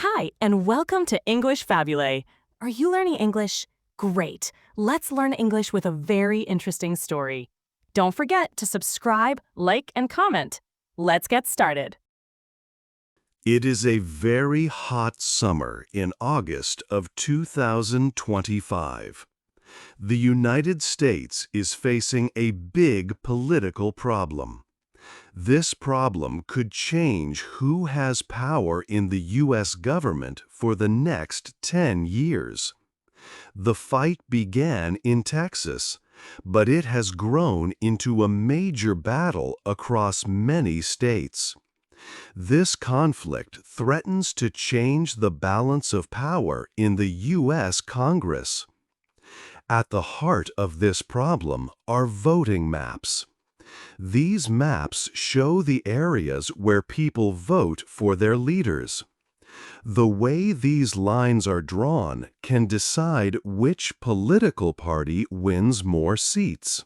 Hi, and welcome to English-Fabule. Are you learning English? Great. Let's learn English with a very interesting story. Don't forget to subscribe, like, and comment. Let's get started. It is a very hot summer in August of 2025. The United States is facing a big political problem. This problem could change who has power in the U.S. government for the next 10 years. The fight began in Texas, but it has grown into a major battle across many states. This conflict threatens to change the balance of power in the U.S. Congress. At the heart of this problem are voting maps. These maps show the areas where people vote for their leaders. The way these lines are drawn can decide which political party wins more seats.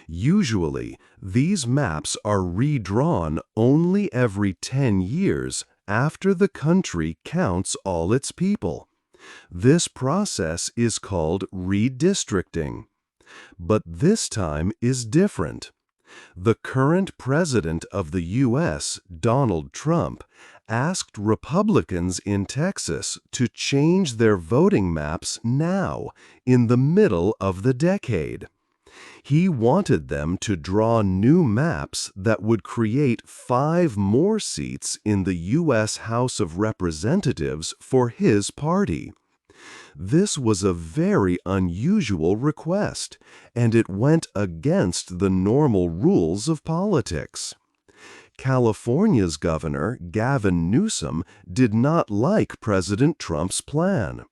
Usually, these maps are redrawn only every 10 years after the country counts all its people. This process is called redistricting. But this time is different. The current president of the U.S., Donald Trump, asked Republicans in Texas to change their voting maps now, in the middle of the decade. He wanted them to draw new maps that would create 5 more seats in the U.S. House of Representatives for his party. This was a very unusual request, and it went against the normal rules of politics. California's Governor, Gavin Newsom, did not like President Trump's plan.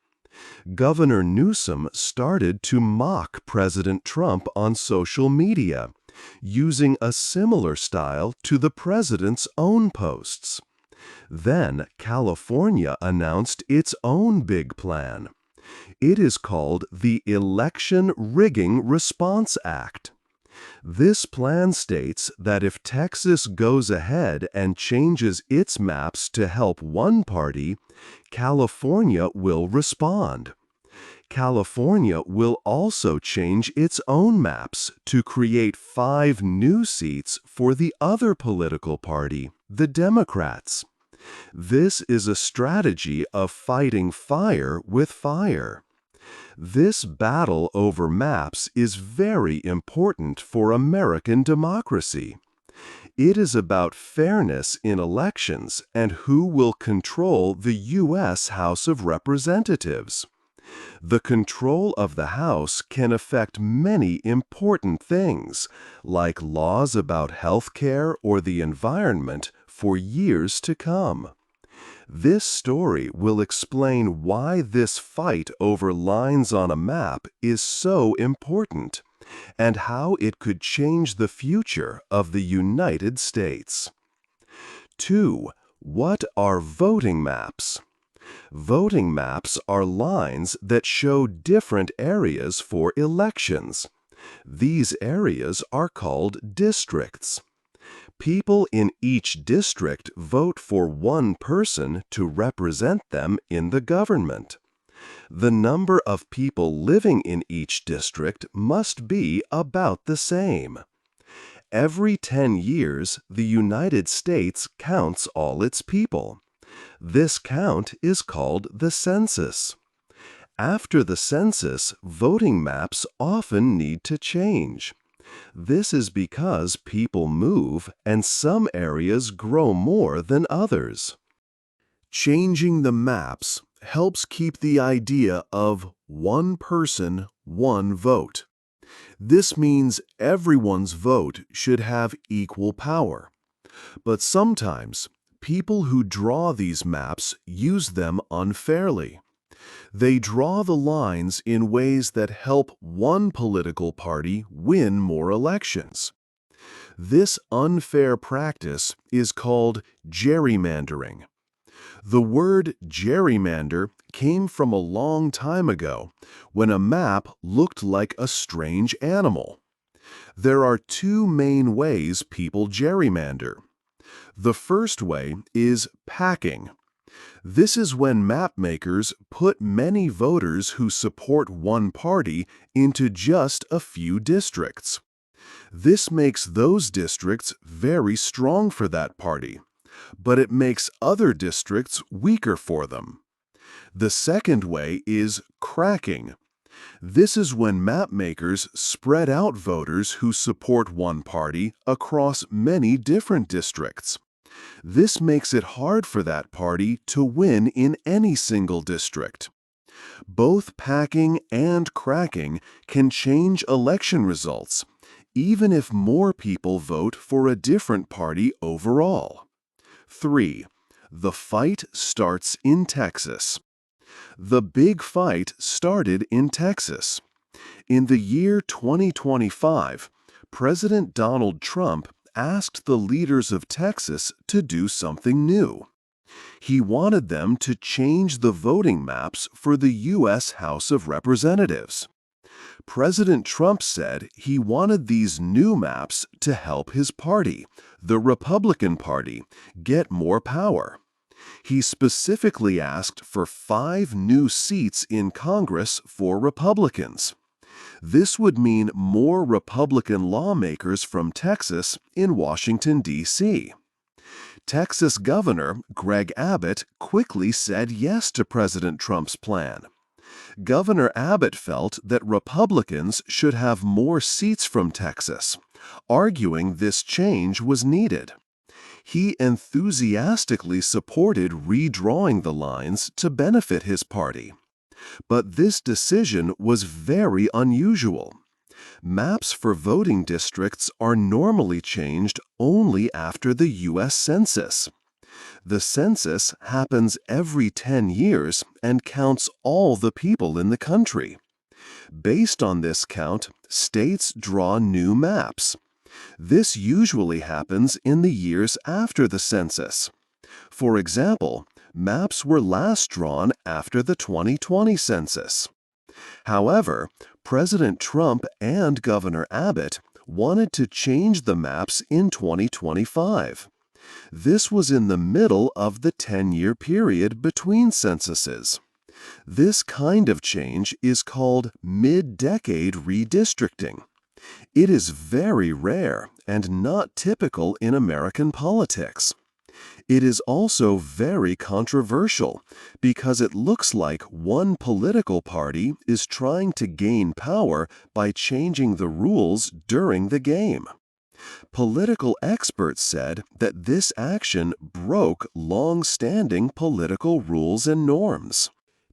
Governor Newsom started to mock President Trump on social media, using a similar style to the president's own posts. Then California announced its own big plan. It is called the Election Rigging Response Act. This plan states that if Texas goes ahead and changes its maps to help one party, California will respond. California will also change its own maps to create 5 new seats for the other political party, the Democrats. This is a strategy of fighting fire with fire. This battle over maps is very important for American democracy. It is about fairness in elections and who will control the U.S. House of Representatives. The control of the House can affect many important things, like laws about health care or the environment, for years to come. This story will explain why this fight over lines on a map is so important, and how it could change the future of the United States. 2. What are voting maps? Voting maps are lines that show different areas for elections. These areas are called districts. People in each district vote for one person to represent them in the government. The number of people living in each district must be about the same. Every 10 years, the United States counts all its people. This count is called the census. After the census, voting maps often need to change. This is because people move and some areas grow more than others. Changing the maps helps keep the idea of one person, one vote. This means everyone's vote should have equal power. But sometimes, people who draw these maps use them unfairly. They draw the lines in ways that help one political party win more elections. This unfair practice is called gerrymandering. The word gerrymander came from a long time ago, when a map looked like a strange animal. There are 2 main ways people gerrymander. The first way is packing. This is when mapmakers put many voters who support one party into just a few districts. This makes those districts very strong for that party, but it makes other districts weaker for them. The second way is cracking. This is when mapmakers spread out voters who support one party across many different districts. This makes it hard for that party to win in any single district. Both packing and cracking can change election results, even if more people vote for a different party overall. 3. The fight starts in Texas. The big fight started in Texas. In the year 2025, President Donald Trump asked the leaders of Texas to do something new. He wanted them to change the voting maps for the U.S. House of Representatives. President Trump said he wanted these new maps to help his party, the Republican Party, get more power. He specifically asked for 5 new seats in Congress for Republicans. This would mean more Republican lawmakers from Texas in Washington, D.C. Texas Governor Greg Abbott quickly said yes to President Trump's plan. Governor Abbott felt that Republicans should have more seats from Texas, arguing this change was needed. He enthusiastically supported redrawing the lines to benefit his party. But this decision was very unusual. Maps for voting districts are normally changed only after the U.S. Census. The census happens every 10 years and counts all the people in the country. Based on this count, states draw new maps. This usually happens in the years after the census. For example, maps were last drawn after the 2020 census. However, President Trump and Governor Abbott wanted to change the maps in 2025. This was in the middle of the 10-year period between censuses. This kind of change is called mid-decade redistricting. It is very rare and not typical in American politics. It is also very controversial because it looks like one political party is trying to gain power by changing the rules during the game. Political experts said that this action broke long-standing political rules and norms.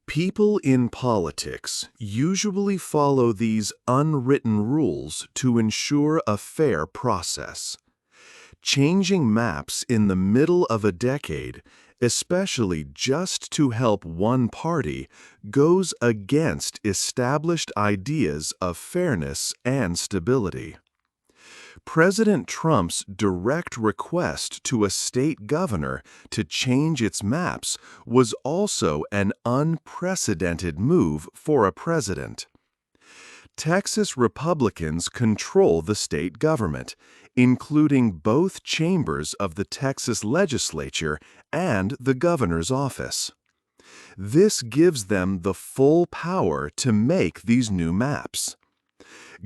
People in politics usually follow these unwritten rules to ensure a fair process. Changing maps in the middle of a decade, especially just to help one party, goes against established ideas of fairness and stability. President Trump's direct request to a state governor to change its maps was also an unprecedented move for a president. Texas Republicans control the state government, including both chambers of the Texas legislature and the governor's office. This gives them the full power to make these new maps.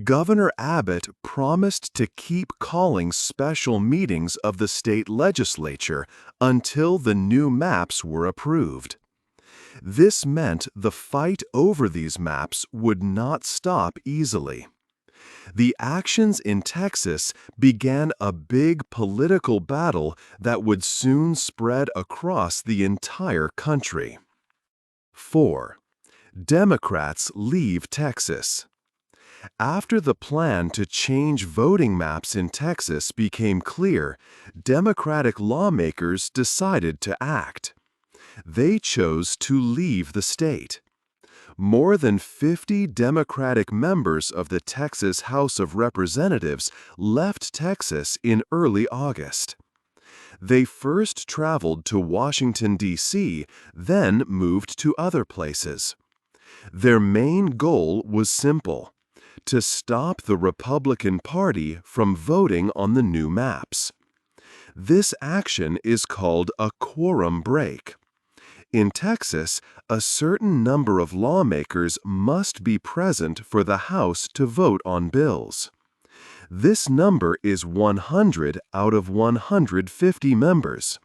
Governor Abbott promised to keep calling special meetings of the state legislature until the new maps were approved. This meant the fight over these maps would not stop easily. The actions in Texas began a big political battle that would soon spread across the entire country. 4. Democrats leave Texas. After the plan to change voting maps in Texas became clear, Democratic lawmakers decided to act. They chose to leave the state. More than 50 Democratic members of the Texas House of Representatives left Texas in early August. They first traveled to Washington, D.C., then moved to other places. Their main goal was simple: to stop the Republican Party from voting on the new maps. This action is called a quorum break. In Texas, a certain number of lawmakers must be present for the House to vote on bills. This number is 100 out of 150 members.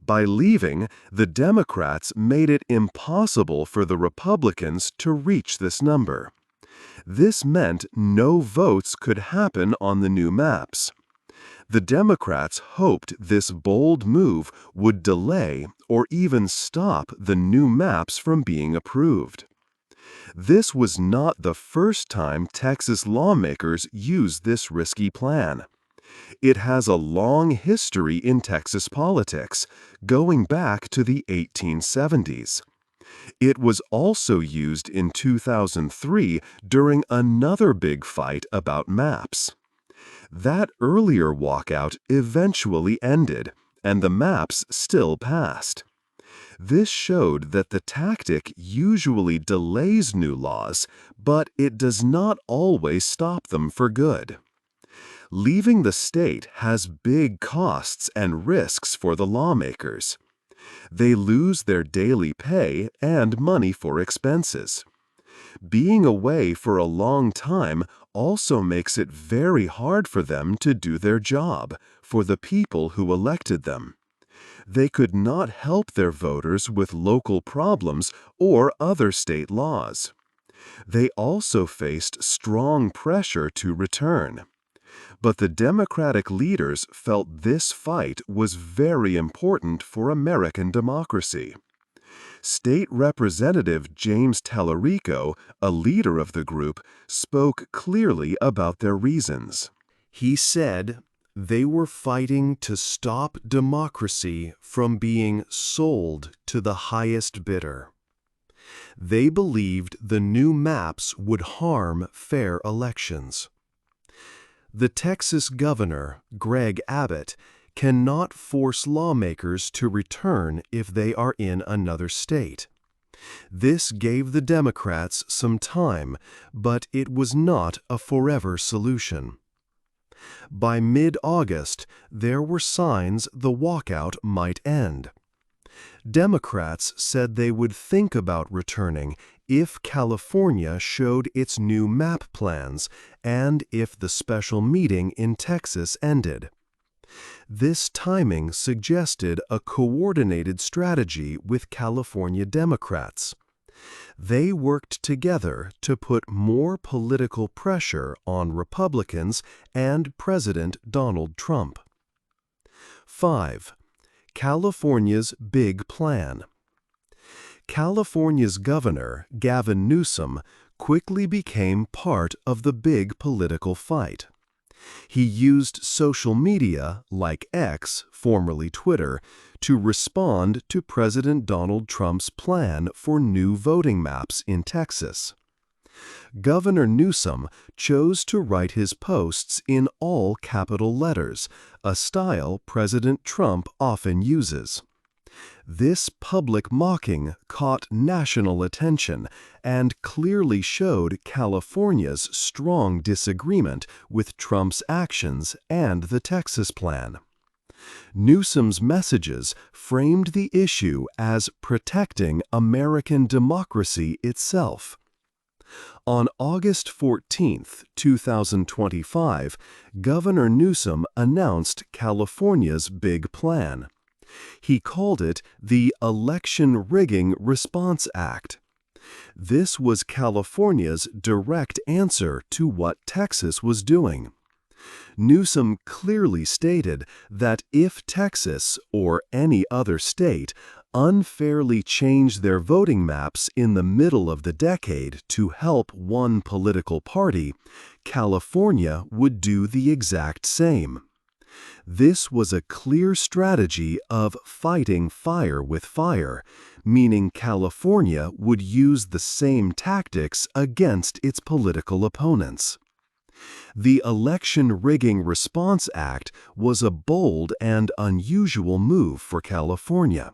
By leaving, the Democrats made it impossible for the Republicans to reach this number. This meant no votes could happen on the new maps. The Democrats hoped this bold move would delay or even stop the new maps from being approved. This was not the first time Texas lawmakers used this risky plan. It has a long history in Texas politics, going back to the 1870s. It was also used in 2003 during another big fight about maps. That earlier walkout eventually ended, and the maps still passed. This showed that the tactic usually delays new laws, but it does not always stop them for good. Leaving the state has big costs and risks for the lawmakers. They lose their daily pay and money for expenses. Being away for a long time also makes it very hard for them to do their job for the people who elected them. They could not help their voters with local problems or other state laws. They also faced strong pressure to return. But the Democratic leaders felt this fight was very important for American democracy. State Representative James Tallarico, a leader of the group, spoke clearly about their reasons. He said they were fighting to stop democracy from being sold to the highest bidder. They believed the new maps would harm fair elections. The Texas governor, Greg Abbott, cannot force lawmakers to return if they are in another state. This gave the Democrats some time, but it was not a forever solution. By mid-August, there were signs the walkout might end. Democrats said they would think about returning if California showed its new map plans and if the special meeting in Texas ended. This timing suggested a coordinated strategy with California Democrats. They worked together to put more political pressure on Republicans and President Donald Trump. 5. California's big plan. California's governor, Gavin Newsom, quickly became part of the big political fight. He used social media, like X, formerly Twitter, to respond to President Donald Trump's plan for new voting maps in Texas. Governor Newsom chose to write his posts in all capital letters, a style President Trump often uses. This public mocking caught national attention and clearly showed California's strong disagreement with Trump's actions and the Texas plan. Newsom's messages framed the issue as protecting American democracy itself. On August 14, 2025, Governor Newsom announced California's big plan. He called it the Election Rigging Response Act. This was California's direct answer to what Texas was doing. Newsom clearly stated that if Texas, or any other state, unfairly changed their voting maps in the middle of the decade to help one political party, California would do the exact same. This was a clear strategy of fighting fire with fire, meaning California would use the same tactics against its political opponents. The Election Rigging Response Act was a bold and unusual move for California.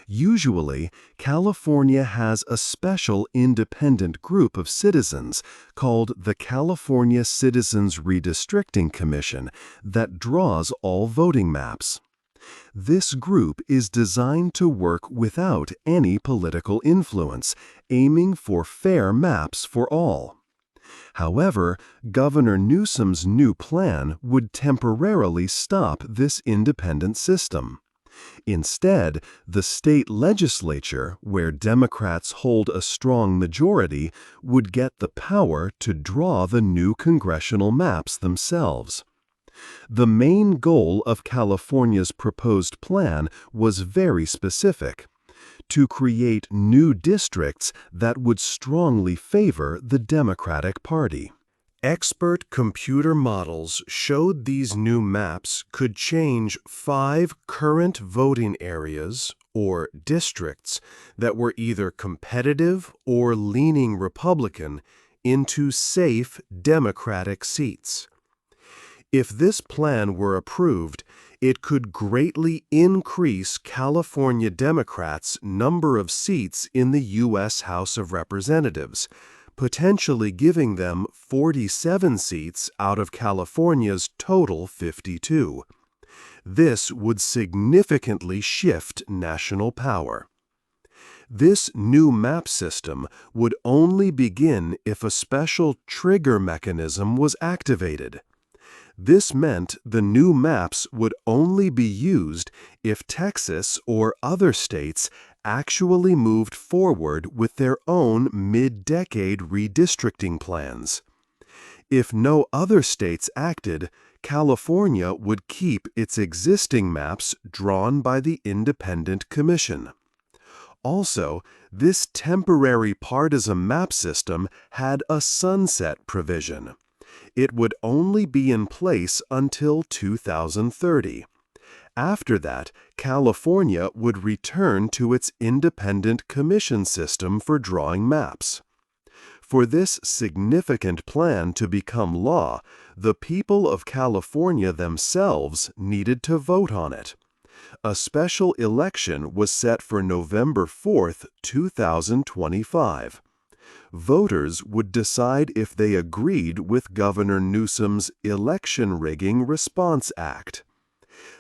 Usually, California has a special independent group of citizens called the California Citizens Redistricting Commission that draws all voting maps. This group is designed to work without any political influence, aiming for fair maps for all. However, Governor Newsom's new plan would temporarily stop this independent system. Instead, the state legislature, where Democrats hold a strong majority, would get the power to draw the new congressional maps themselves. The main goal of California's proposed plan was very specific: to create new districts that would strongly favor the Democratic Party. Expert computer models showed these new maps could change 5 current voting areas, or districts, that were either competitive or leaning Republican into safe Democratic seats. If this plan were approved, it could greatly increase California Democrats' number of seats in the U.S. House of Representatives, potentially giving them 47 seats out of California's total 52. This would significantly shift national power. This new map system would only begin if a special trigger mechanism was activated. This meant the new maps would only be used if Texas or other states actually moved forward with their own mid-decade redistricting plans. If no other states acted, California would keep its existing maps drawn by the Independent Commission. Also, this temporary partisan map system had a sunset provision. It would only be in place until 2030. After that, California would return to its independent commission system for drawing maps. For this significant plan to become law, the people of California themselves needed to vote on it. A special election was set for November 4, 2025. Voters would decide if they agreed with Governor Newsom's Election Rigging Response Act.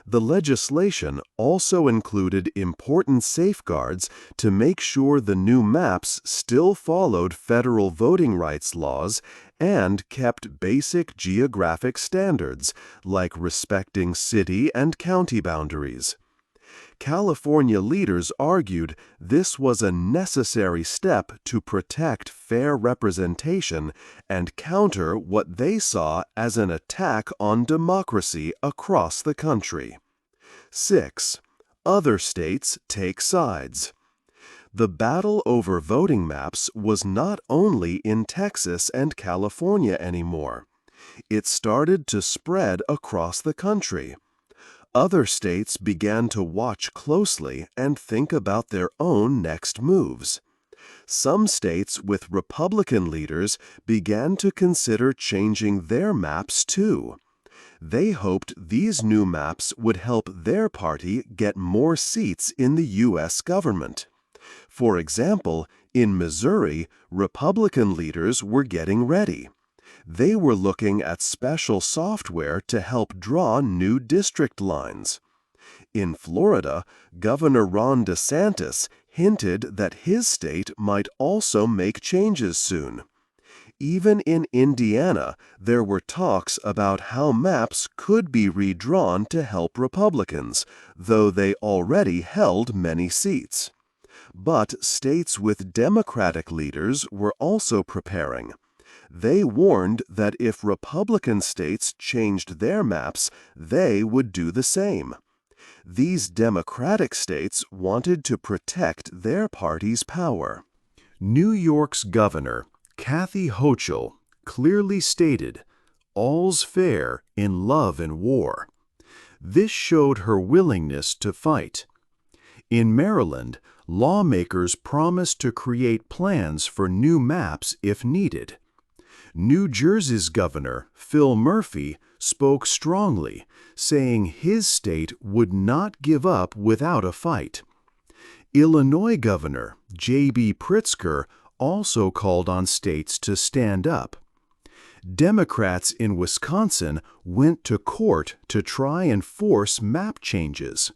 The legislation also included important safeguards to make sure the new maps still followed federal voting rights laws and kept basic geographic standards, like respecting city and county boundaries. California leaders argued this was a necessary step to protect fair representation and counter what they saw as an attack on democracy across the country. 6. Other states take sides. The battle over voting maps was not only in Texas and California anymore. It started to spread across the country. Other states began to watch closely and think about their own next moves. Some states with Republican leaders began to consider changing their maps too. They hoped these new maps would help their party get more seats in the U.S. government. For example, in Missouri, Republican leaders were getting ready. They were looking at special software to help draw new district lines. In Florida, Governor Ron DeSantis hinted that his state might also make changes soon. Even in Indiana, there were talks about how maps could be redrawn to help Republicans, though they already held many seats. But states with Democratic leaders were also preparing. They warned that if Republican states changed their maps, they would do the same. These Democratic states wanted to protect their party's power. New York's governor, Kathy Hochul, clearly stated, "All's fair in love and war." This showed her willingness to fight. In Maryland, lawmakers promised to create plans for new maps if needed. New Jersey's governor, Phil Murphy, spoke strongly, saying his state would not give up without a fight. Illinois Governor J.B. Pritzker also called on states to stand up. Democrats in Wisconsin went to court to try and force map changes.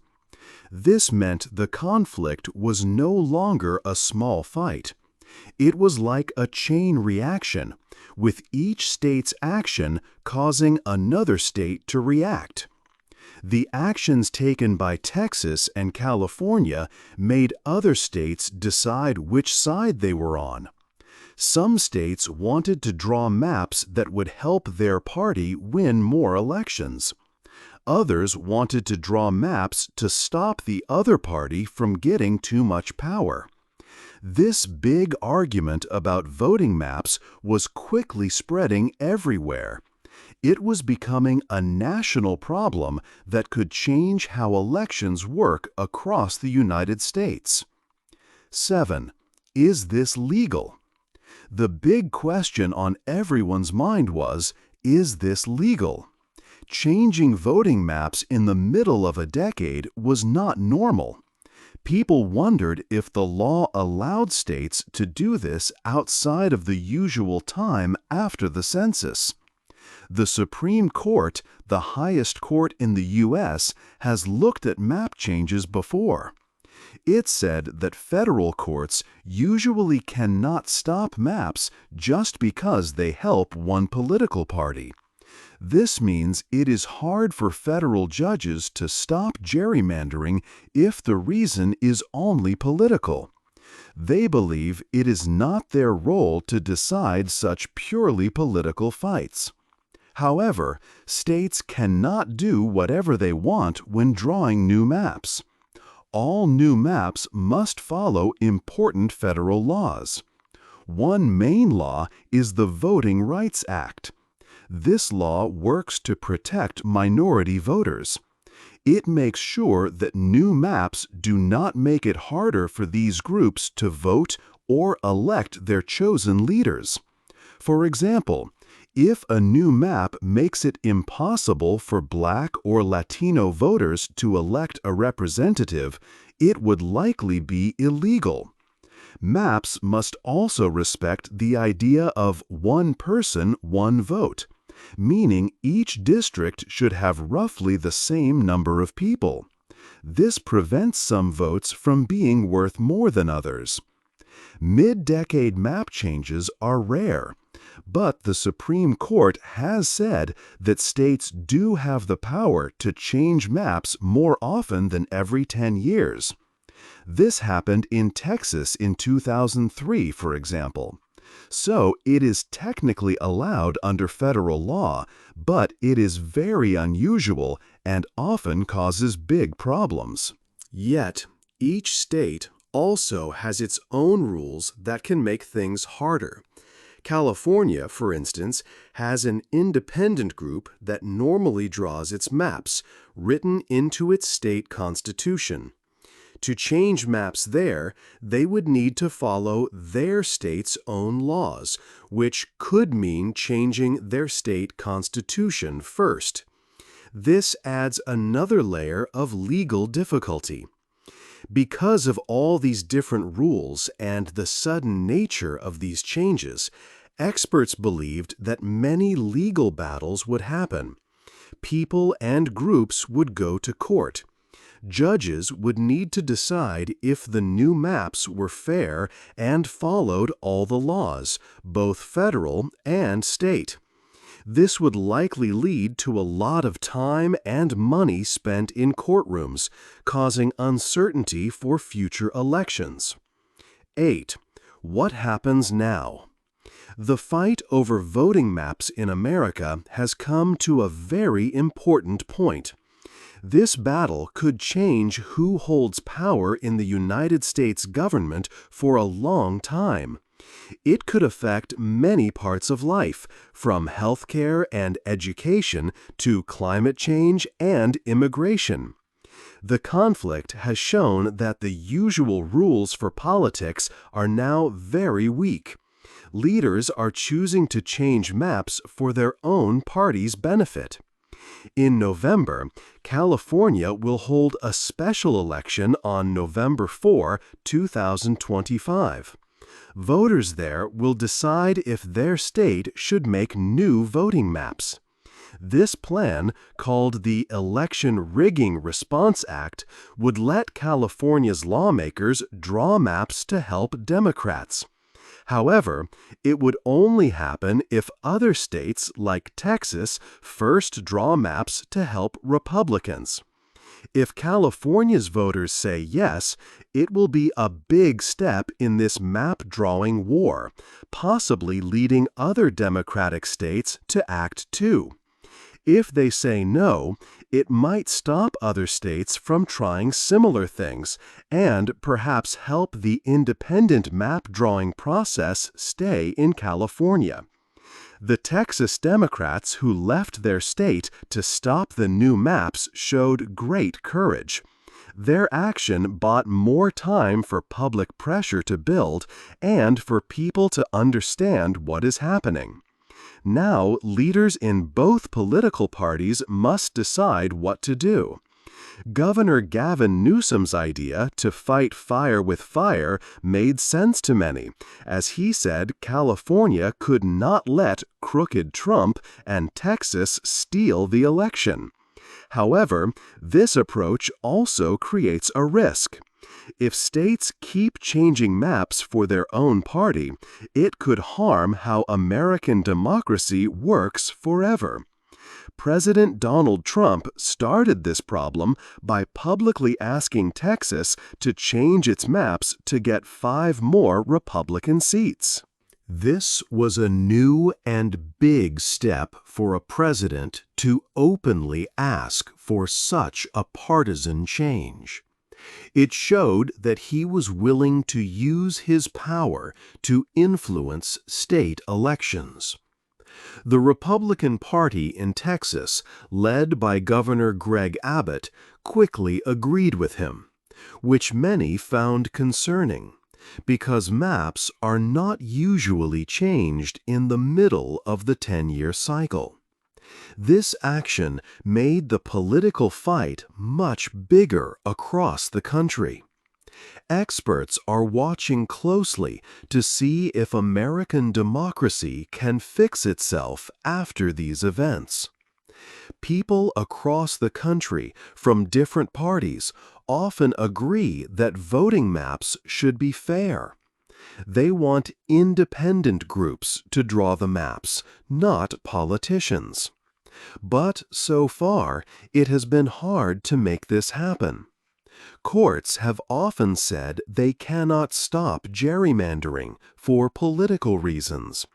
This meant the conflict was no longer a small fight. It was like a chain reaction, with each state's action causing another state to react. The actions taken by Texas and California made other states decide which side they were on. Some states wanted to draw maps that would help their party win more elections. Others wanted to draw maps to stop the other party from getting too much power. This big argument about voting maps was quickly spreading everywhere. It was becoming a national problem that could change how elections work across the United States. 7. Is this legal? The big question on everyone's mind was, is this legal? Changing voting maps in the middle of a decade was not normal. People wondered if the law allowed states to do this outside of the usual time after the census. The Supreme Court, the highest court in the U.S., has looked at map changes before. It said that federal courts usually cannot stop maps just because they help one political party. This means it is hard for federal judges to stop gerrymandering if the reason is only political. They believe it is not their role to decide such purely political fights. However, states cannot do whatever they want when drawing new maps. All new maps must follow important federal laws. One main law is the Voting Rights Act. This law works to protect minority voters. It makes sure that new maps do not make it harder for these groups to vote or elect their chosen leaders. For example, if a new map makes it impossible for Black or Latino voters to elect a representative, it would likely be illegal. Maps must also respect the idea of one person, one vote, meaning each district should have roughly the same number of people. This prevents some votes from being worth more than others. Mid-decade map changes are rare, but the Supreme Court has said that states do have the power to change maps more often than every 10 years. This happened in Texas in 2003, for example. So it is technically allowed under federal law, but it is very unusual and often causes big problems. Yet, each state also has its own rules that can make things harder. California, for instance, has an independent group that normally draws its maps, written into its state constitution. To change maps there, they would need to follow their state's own laws, which could mean changing their state constitution first. This adds another layer of legal difficulty. Because of all these different rules and the sudden nature of these changes, experts believed that many legal battles would happen. People and groups would go to court. Judges would need to decide if the new maps were fair and followed all the laws, both federal and state. This would likely lead to a lot of time and money spent in courtrooms, causing uncertainty for future elections. 8. What happens now? The fight over voting maps in America has come to a very important point. This battle could change who holds power in the United States government for a long time. It could affect many parts of life, from healthcare and education to climate change and immigration. The conflict has shown that the usual rules for politics are now very weak. Leaders are choosing to change maps for their own party's benefit. In November, California will hold a special election on November 4, 2025. Voters there will decide if their state should make new voting maps. This plan, called the Election Rigging Response Act, would let California's lawmakers draw maps to help Democrats. However, it would only happen if other states, like Texas, first draw maps to help Republicans. If California's voters say yes, it will be a big step in this map-drawing war, possibly leading other Democratic states to act too. If they say no, it might stop other states from trying similar things and perhaps help the independent map-drawing process stay in California. The Texas Democrats who left their state to stop the new maps showed great courage. Their action bought more time for public pressure to build and for people to understand what is happening. Now, leaders in both political parties must decide what to do. Governor Gavin Newsom's idea to fight fire with fire made sense to many, as he said California could not let crooked Trump and Texas steal the election. However, this approach also creates a risk. If states keep changing maps for their own party, it could harm how American democracy works forever. President Donald Trump started this problem by publicly asking Texas to change its maps to get 5 more Republican seats. This was a new and big step for a president to openly ask for such a partisan change. It showed that he was willing to use his power to influence state elections. The Republican Party in Texas, led by Governor Greg Abbott, quickly agreed with him, which many found concerning, because maps are not usually changed in the middle of the 10-year cycle. This action made the political fight much bigger across the country. Experts are watching closely to see if American democracy can fix itself after these events. People across the country from different parties often agree that voting maps should be fair. They want independent groups to draw the maps, not politicians. But so far, it has been hard to make this happen. Courts have often said they cannot stop gerrymandering for political reasons,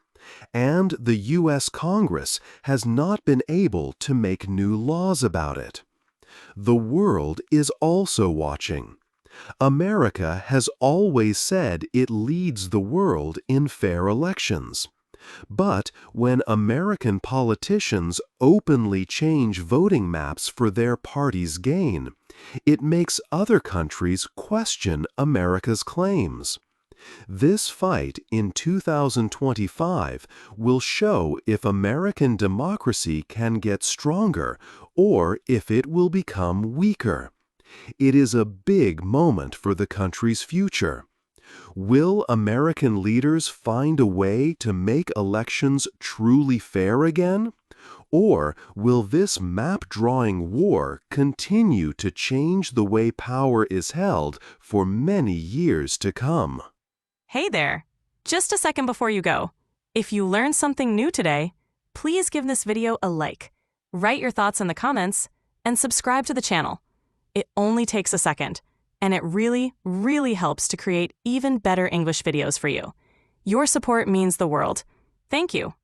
and the U.S. Congress has not been able to make new laws about it. The world is also watching. America has always said it leads the world in fair elections. But when American politicians openly change voting maps for their party's gain, it makes other countries question America's claims. This fight in 2025 will show if American democracy can get stronger or if it will become weaker. It is a big moment for the country's future. Will American leaders find a way to make elections truly fair again? Or will this map-drawing war continue to change the way power is held for many years to come? Hey there! Just a second before you go. If you learned something new today, please give this video a like, write your thoughts in the comments, and subscribe to the channel. It only takes a second, and it really, really helps to create even better English videos for you. Your support means the world. Thank you.